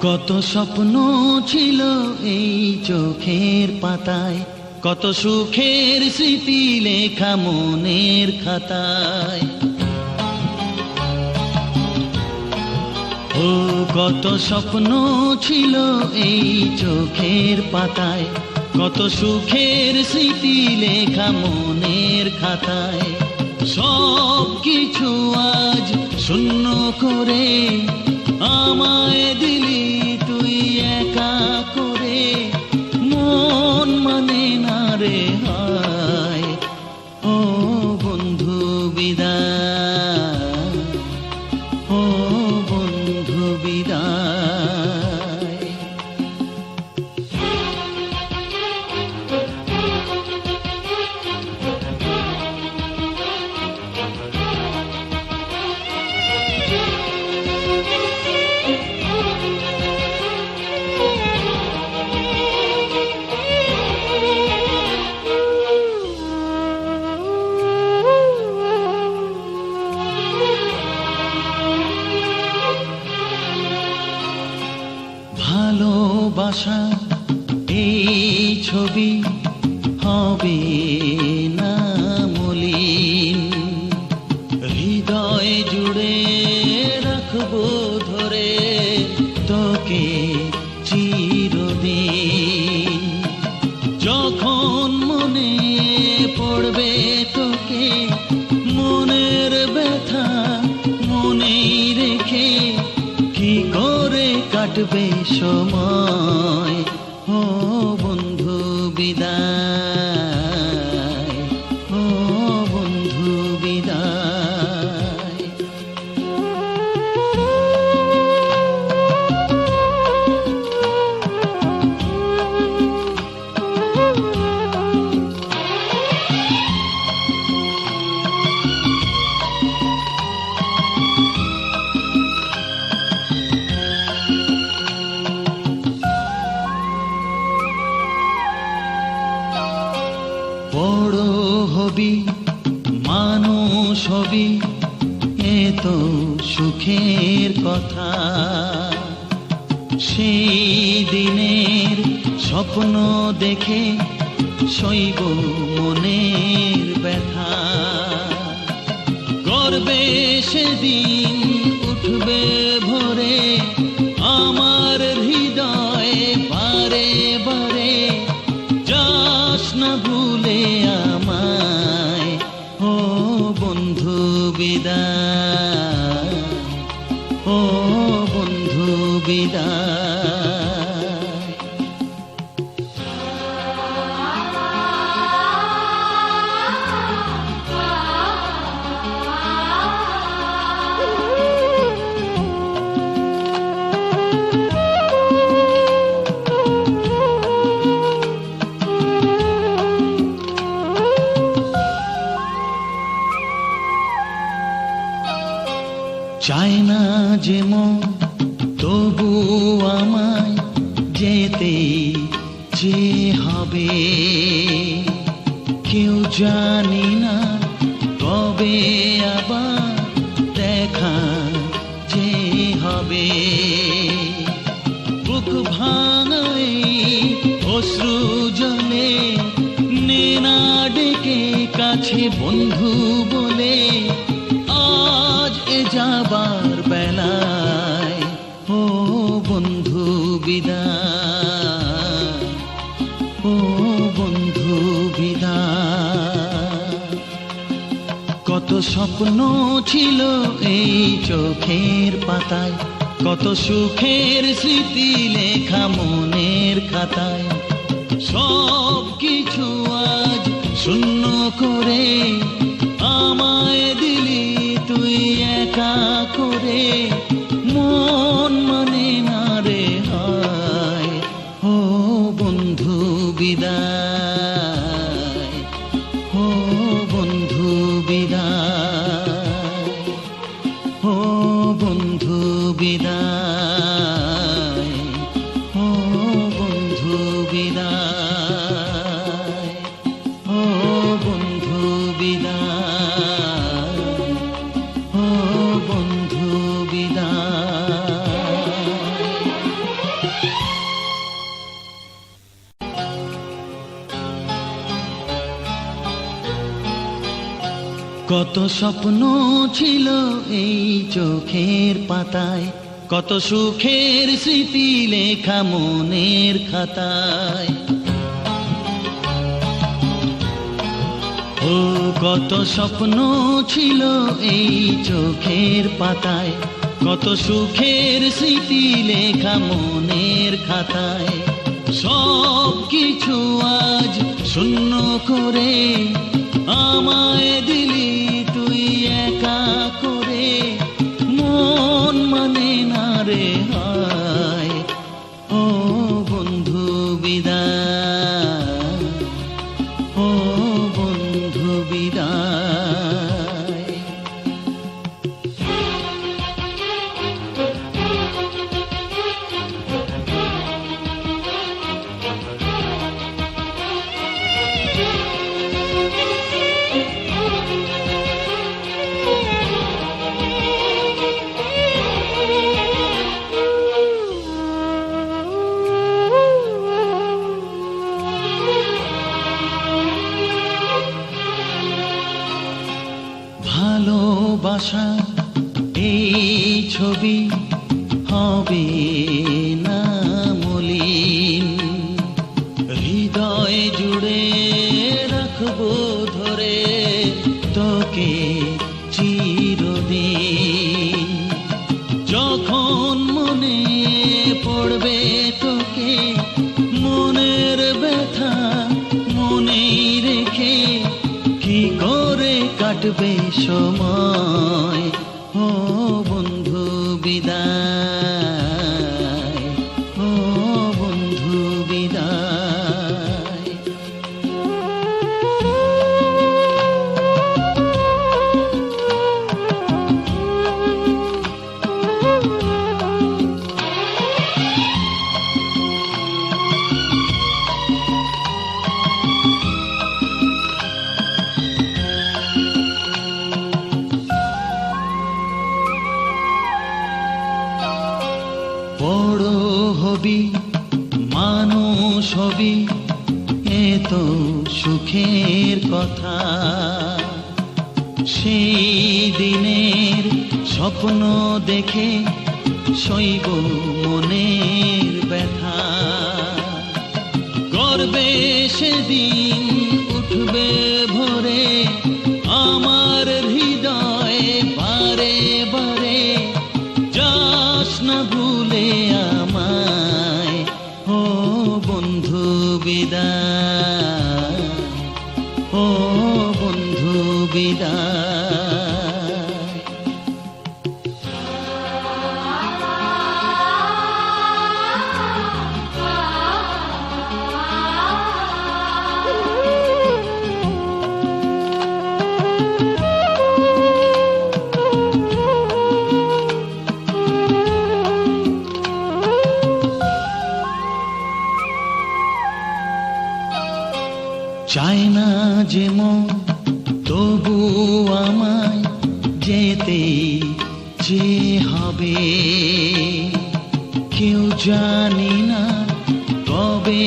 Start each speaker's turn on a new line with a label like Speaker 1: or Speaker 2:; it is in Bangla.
Speaker 1: কত স্বপ্ন ছিল এই চোখের পাতায়, কত সুখের স্মৃতি লেখা মনের খাতায়। ও কত স্বপ্ন ছিল এই চোখের পাতায়, কত সুখের স্মৃতি লেখা মনের খাতায়। সব কিছু আজ শূন্য করে আমায় দিলি তুই একা করে, মন মানে না রে হায়। ও বন্ধু বিদায়, ও বন্ধু বিদায়। ভালোবাসা এই ছবি হবে না মলিন, হৃদয় জুড়ে রাখবো ধরে তোকে চিরদিন। যখন মনে পড়বে তোকে মনের ব্যথা মনেই রেখে, কি করে কাটবে সময়। ও বন্ধু বিদায়, ও বন্ধু বিদায়। বড় হবি মানুষ হবি এত সুখের কথা, সেই দিনের স্বপ্ন দেখে সইব মনের ব্যথা। গর্বে সেদিন উঠবে ভরে আমার হৃদয় বারে বারে, যাস না ভুলে আমায়। ও বন্ধু বিদায়, ও বন্ধু বিদায়। চায় না যে মন তবু আমায় যেতে যে হবে, কেউ জানি না কবে আবার দেখা যে হবে। বুক ভাঙাই অশ্রু জলে নে না ডেকে কাছে বন্ধু বলে, আজ এ যাবার বেলায়। ও বন্ধু বিদায়, ও বন্ধু বিদায়। কত স্বপ্ন ছিল এই চোখের পাতায়, কত সুখের স্মৃতি লেখা মনের খাতায়। সব কিছু আজ শূন্য করে আমায় দিলি তুই একা করে, মন মানে না রে হায়। ও বন্ধু বিদায়, ও বন্ধু বিদায়, ও বন্ধু বিদায়, ও বন্ধু বিদায়, ও বন্ধু বিদায়, ও বন্ধু বিদায়। স্বপ্ন ছিল এই চোখের পাতায়, কত সুখের স্মৃতি লেখা মনের খাতায়। ও কত স্বপ্ন ছিল এই চোখের পাতায়, কত সুখের স্মৃতি লেখা মনের খাতায়। সব কিছু আজ শূন্য করে আমায় দিলি তুই একা করে, মন মানে না রে হায়। ও বন্ধু বিদায়, ও বন্ধু বিদায়। ভালোবাসা এই ছবি হবে না মলিন, হৃদয় জুড়ে রাখবো ধরে তোকে চিরদিন। যখন মনে পড়বে তোকে, মনের ব্যথা মনেই রেখে কি করে কাটবে সময়। ও বন্ধু বিদায়, ও বন্ধু বিদায়। বড় হবি মানুষ হবি, এ তো সুখের কথা। সেই দিনের স্বপ্ন দেখে সইব মনের ব্যথা। গর্বে সেদিন উঠবে ভরে আমার হৃদয়ে বারে বারে, যাস না ভুলে আমায়। ও বন্ধু বিদায়, ও বন্ধু বিদায়। চায় না যে মন তবু আমায় যেতে যে হবে, কেউ জানি না কবে